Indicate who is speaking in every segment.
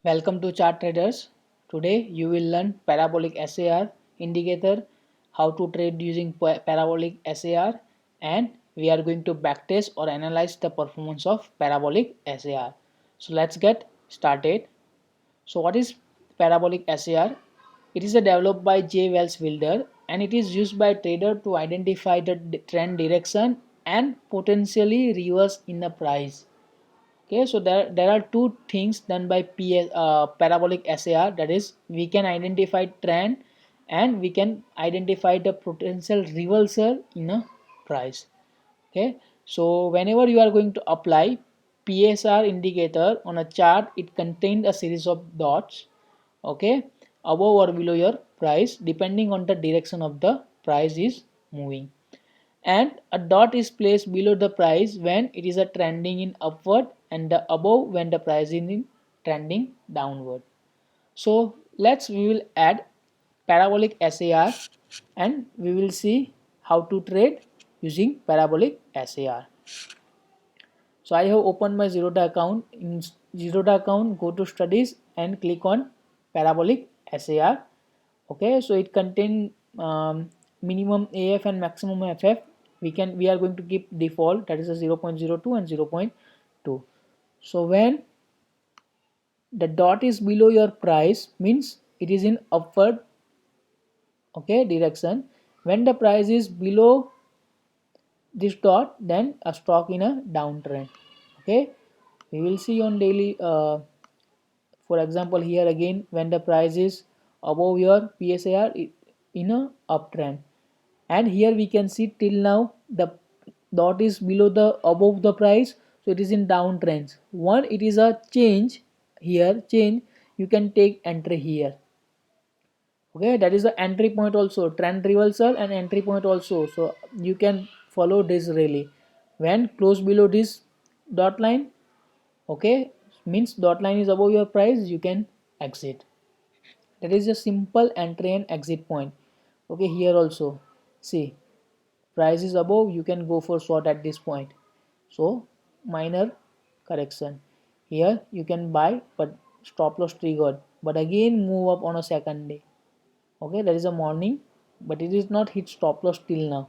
Speaker 1: Welcome to Chart Traders. Today you will learn parabolic SAR indicator, how to trade using parabolic SAR, and we are going to backtest or analyze the performance of parabolic SAR. So let's get started. So what is parabolic SAR? It is developed by J. Wells Wilder and it is used by trader to identify the trend direction and potentially reverse in the price. Okay, so there are two things done by parabolic SAR, that is we can identify trend and we can identify the potential reversal in a price. Okay, so whenever you are going to apply PSR indicator on a chart, it contains a series of dots, okay, above or below your price depending on the direction of the price is moving, and a dot is placed below the price when it is a trending in upward and the above when the price is in trending downward. So we will add parabolic SAR and we will see how to trade using parabolic SAR. So I have opened my Zerodha account. In Zerodha account, go to studies and click on parabolic SAR. Okay, so it contains minimum AF and maximum FF. We are going to keep default, that is a 0.02 and 0.2. So when the dot is below your price means it is in upward, okay, direction. When the price is below this dot, then a stock in a downtrend. Okay, we will see on daily, for example here again, when the price is above your PSAR in a uptrend, and here we can see till now the dot is below the above the price, so it is in downtrends. One, it is a change, here change, you can take entry here. Okay, that is the entry point also, trend reversal and entry point also, so you can follow this really. When close below this dot line, okay, means dot line is above your price, you can exit. That is a simple entry and exit point. Okay, here also see price is above, you can go for short at this point, so minor correction. Here you can buy but stop loss triggered, but again move up on a second day. Okay, that is a morning, but it is not hit stop loss till now.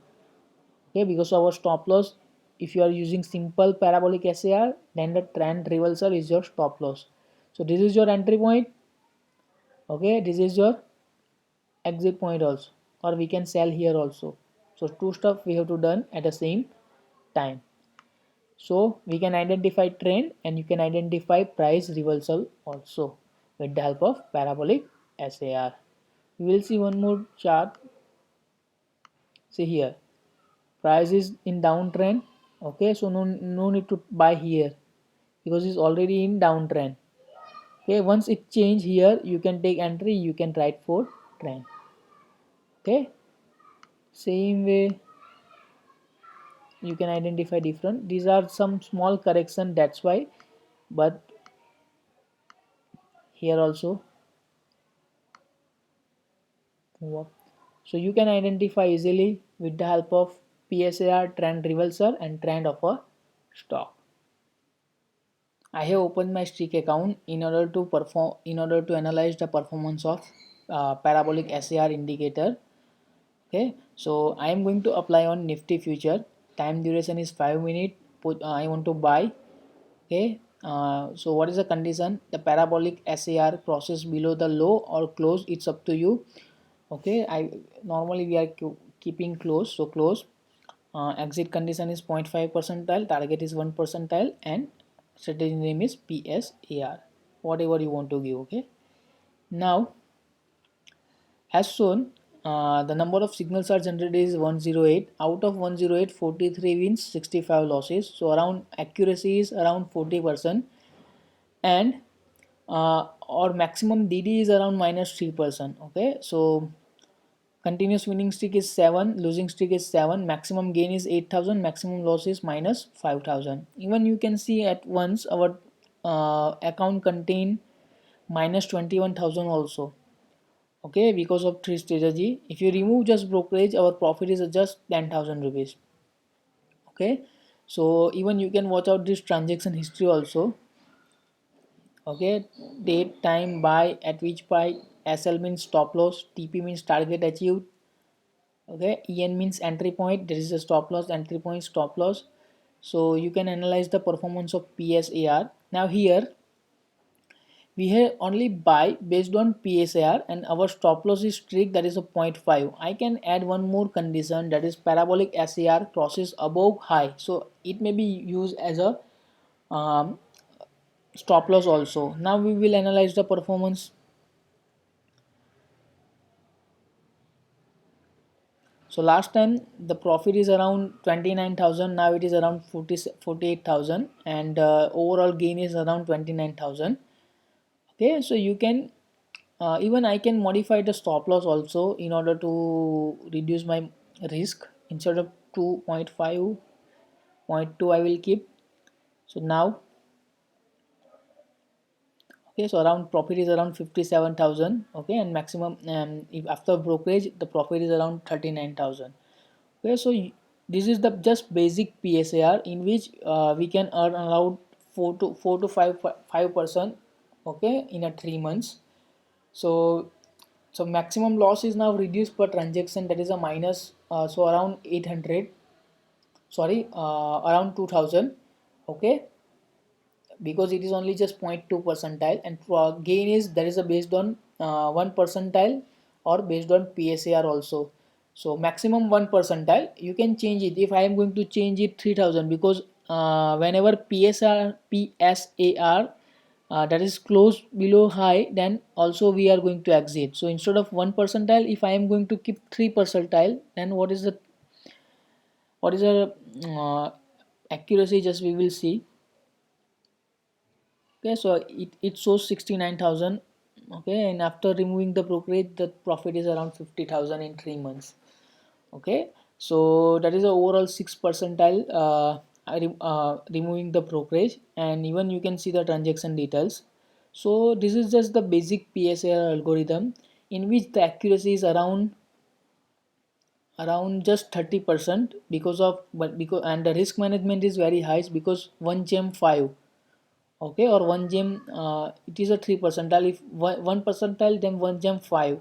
Speaker 1: Okay, because our stop loss, if you are using simple parabolic SAR, then the trend reversal is your stop loss. So this is your entry point. Okay, this is your exit point also, or we can sell here also. So two stuff we have to done at the same time. So we can identify trend and you can identify price reversal also with the help of parabolic SAR. We will see one more chart. See here, price is in downtrend. Okay, so no need to buy here because it's already in downtrend. Okay, once it change here, you can take entry, you can write for trend. Okay, same way you can identify different. These are some small correction, that's why, but here also move up. So you can identify easily with the help of PSAR, trend reversal and trend of a stock. I have opened my Streak account in order to analyze the performance of parabolic SAR indicator. Okay, so I am going to apply on Nifty future. Time duration is 5 minutes. I want to buy. Okay, so what is the condition? The parabolic SAR crosses below the low or close, it's up to you. Okay, I normally we are keeping close, so close. Exit condition is 0.5 percentile, target is 1 percentile, and strategy name is PSAR, whatever you want to give. Okay, now as shown, the number of signals are generated is 108. Out of 108, 43 wins, 65 losses. So around accuracy is around 40%, and our maximum DD is around -3%. Okay, so continuous winning streak is 7, losing streak is 7, maximum gain is 8,000, maximum loss is -5,000. Even you can see at once our account contain -21,000 also. Okay, because of three strategy. If you remove just brokerage, our profit is just 10,000 rupees. Okay, so even you can watch out this transaction history also. Okay, date, time, buy, at which buy, SL means stop loss, TP means target achieved. Okay, EN means entry point, there is a stop loss, entry point, stop loss. So you can analyze the performance of PSAR. Now here we have only buy based on PSAR and our stop loss is strict, that is a 0.5. I can add one more condition, that is parabolic SAR crosses above high, so it may be used as a um, stop loss also. Now we will analyze the performance. So last time the profit is around 29,000, now it is around 48,000, and overall gain is around 29,000. Okay, so you can even I can modify the stop loss also in order to reduce my risk. Instead of 2.5, point 2 I will keep. So now, okay, so around profit is around 57,000. Okay, and maximum if after brokerage the profit is around 39,000. Okay, so this is the just basic PSAR in which we can earn around 4 to 5%. Okay, in a 3 months. So maximum loss is now reduced per transaction, that is a minus, so around 800, sorry, around 2000. Okay, because it is only just zero point 0.2 percentile, and gain is that is a based on 1 percentile or based on PSAR also. So maximum 1 percentile you can change it. If I am going to change it 3000, because whenever PSAR that is close below high, then also we are going to exit. So instead of 1 percentile, if I am going to keep 3 percentile, then what is the accuracy, just we will see. Okay, so it shows 69,000. Okay, and after removing the brokerage the profit is around 50,000 in 3 months. Okay, so that is the overall 6 percentile removing the brokerage, and even you can see the transaction details. So this is just the basic PSAR algorithm in which the accuracy is around just 30%, because of because and the risk management is very high because 1 gem 5. Okay, or 1 gem it is a 3 percentile. If 1 percentile, then 1 gem 5.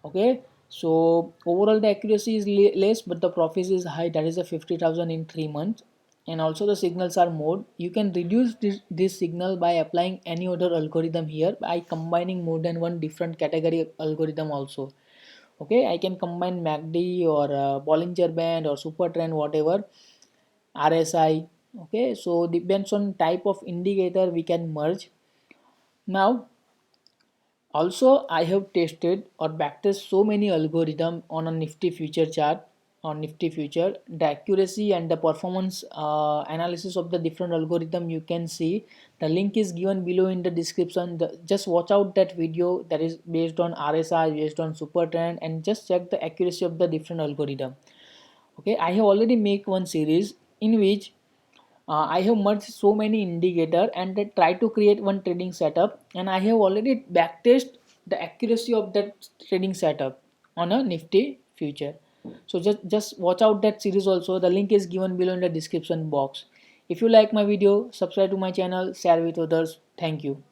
Speaker 1: Okay, so overall the accuracy is less but the profit is high, that is a 50,000 in 3 months. And also the signals are more. You can reduce this signal by applying any other algorithm here by combining more than one different category algorithm also. Okay, I can combine MACD or Bollinger Band or Super Trend, whatever, RSI. Okay, so depends on type of indicator we can merge. Now also I have tested or backtest so many algorithm on a Nifty future chart, on Nifty future. The accuracy and the performance analysis of the different algorithm you can see. The link is given below in the description. Just watch out that video that is based on RSI, based on super trend, and just check the accuracy of the different algorithm. Okay, I have already make one series in which I have merged so many indicator and they try to create one trading setup, and I have already backtest the accuracy of that trading setup on a Nifty future. So just watch out that series also. The link is given below in the description box. If you like my video, subscribe to my channel, share with others. Thank you.